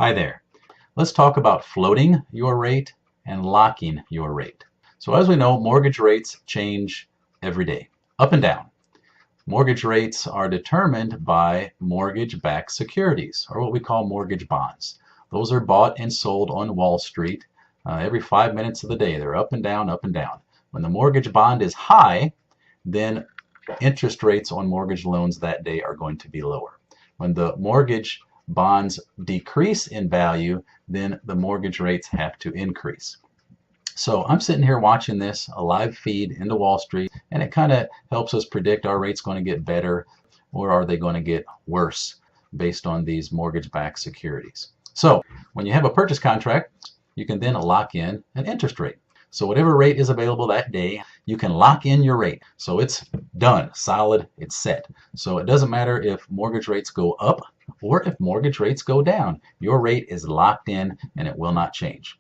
Hi there. Let's talk about floating your rate and locking your rate. So as we know, mortgage rates change every day, up and down. Mortgage rates are determined by mortgage-backed securities, or what we call mortgage bonds. Those are bought and sold on Wall Street every 5 minutes of the day. They're up and down, up and down. When the mortgage bond is high, then interest rates on mortgage loans that day are going to be lower. When the mortgage bonds decrease in value, then the mortgage rates have to increase. So I'm sitting here watching this, a live feed into Wall Street, and it kind of helps us predict, are rates going to get better or are they going to get worse based on these mortgage-backed securities. So when you have a purchase contract, you can then lock in an interest rate. So whatever rate is available that day, you can lock in your rate. So it's done, solid, it's set. So it doesn't matter if mortgage rates go up or if mortgage rates go down. Your rate is locked in and it will not change.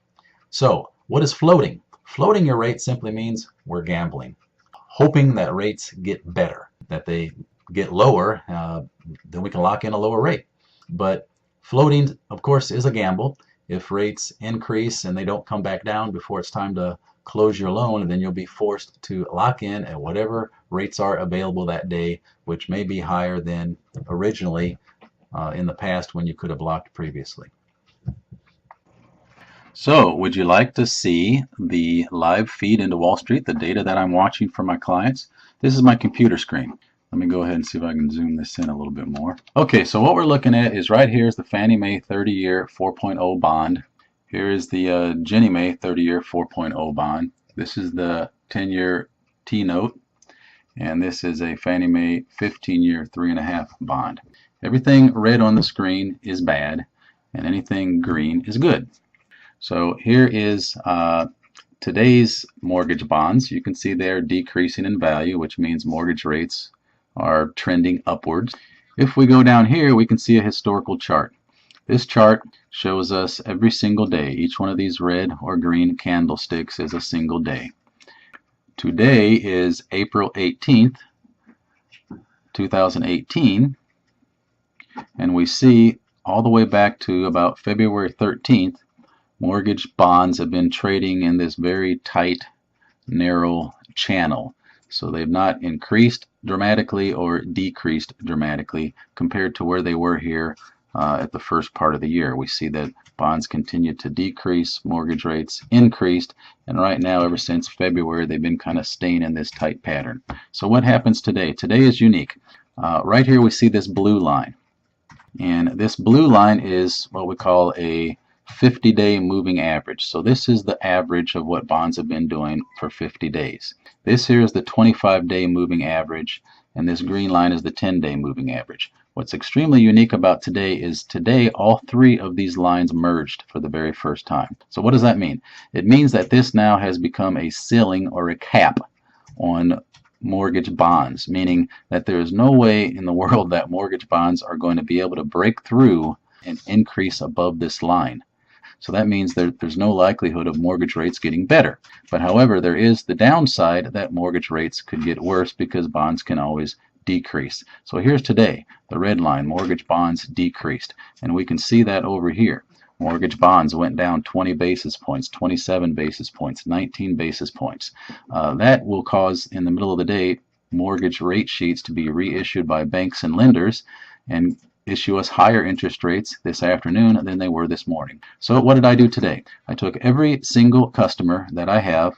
So what is floating? Floating your rate simply means we're gambling, hoping that rates get better, that they get lower, then we can lock in a lower rate. But floating, of course, is a gamble. If rates increase and they don't come back down before it's time to close your loan, then you'll be forced to lock in at whatever rates are available that day, which may be higher than originally in the past when you could have locked previously. So, would you like to see the live feed into Wall Street, the data that I'm watching for my clients? This is my computer screen. Let me go ahead and see if I can zoom this in a little bit more. Okay, so what we're looking at is right here is the Fannie Mae 30-year 4.0 bond. Here is the Ginnie Mae 30-year 4.0 bond. This is the 10-year T-note, and this is a Fannie Mae 15-year 3.5 bond. Everything red on the screen is bad, and anything green is good. So here is today's mortgage bonds. You can see they're decreasing in value, which means mortgage rates are trending upwards. If we go down here, we can see a historical chart. This chart shows us every single day. Each one of these red or green candlesticks is a single day. Today is April 18th, 2018, and we see all the way back to about February 13th, mortgage bonds have been trading in this very tight, narrow channel. So they've not increased dramatically or decreased dramatically compared to where they were here at the first part of the year. We see that bonds continued to decrease, mortgage rates increased, and right now, ever since February, they've been kind of staying in this tight pattern. So what happens today? Today is unique. Right here we see this blue line, and this blue line is what we call a 50-day moving average. So this is the average of what bonds have been doing for 50 days. This here is the 25-day moving average, and this green line is the 10-day moving average. What's extremely unique about today is today all three of these lines merged for the very first time. So what does that mean? It means that this now has become a ceiling or a cap on mortgage bonds, meaning that there is no way in the world that mortgage bonds are going to be able to break through and increase above this line. So that means there's no likelihood of mortgage rates getting better. But however, there is the downside that mortgage rates could get worse because bonds can always decrease. So here's today, the red line, mortgage bonds decreased. And we can see that over here. Mortgage bonds went down 20 basis points, 27 basis points, 19 basis points. That will cause, in the middle of the day, mortgage rate sheets to be reissued by banks and lenders and issue us higher interest rates this afternoon than they were this morning. So what did I do today? I took every single customer that I have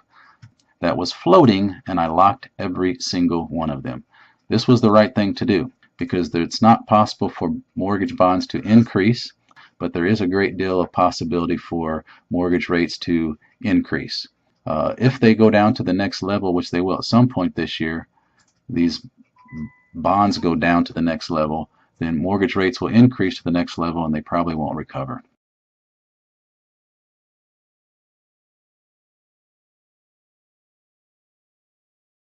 that was floating and I locked every single one of them. This was the right thing to do because it's not possible for mortgage bonds to increase, but there is a great deal of possibility for mortgage rates to increase. If they go down to the next level, which they will at some point this year, these bonds go down to the next level, then mortgage rates will increase to the next level and they probably won't recover.